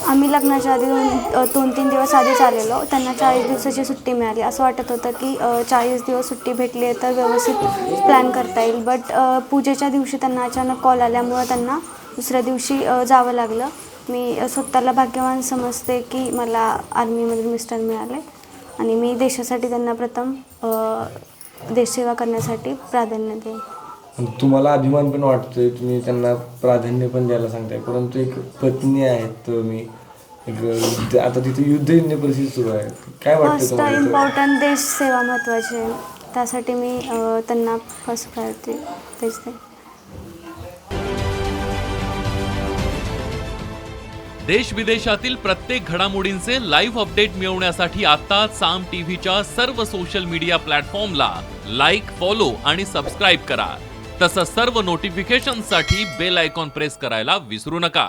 आम्ही लग्नाच्या आधी 2-3 दिवस आधीच आलेलो. त्यांना 40 दिवसाची सुट्टी मिळाली. असं वाटत होतं की 40 दिवस सुट्टी भेटली आहे तर व्यवस्थित प्लॅन करता येईल. बट पूजेच्या दिवशी त्यांना अचानक कॉल आल्यामुळं त्यांना दुसऱ्या दिवशी जावं लागलं. मी स्वतःला भाग्यवान समजते की मला आर्मीमधून मिस्टर मिळाले आणि मी देशासाठी त्यांना प्रथम देशसेवा करण्यासाठी प्राधान्य देईन. तुम्हाला अभिमान पण वाटतोय, तुम्ही त्यांना प्राधान्य पण द्यायला सांगताय, परंतु एक पत्नी आहेत तुम्ही, एक आता तिथे युद्धजन्य परिस्थिती सुरू आहे, काय वाटतं फर्स्ट तुम्हाला? इम्पॉर्टंट देश सेवा महत्त्वाची आहे. त्यासाठी मी त्यांना फर्स्ट प्रायोरिटी तेच देईन. देश विदेशातील प्रत्येक घडामोडींचे लाईव्ह अपडेट मिळवण्यासाठी आता साम टीव्हीच्या सर्व सोशल मीडिया प्लॅटफॉर्मला लाईक, फॉलो आणि सबस्क्राईब करा. तसंच सर्व नोटिफिकेशनसाठी बेल आयकॉन प्रेस करायला विसरू नका.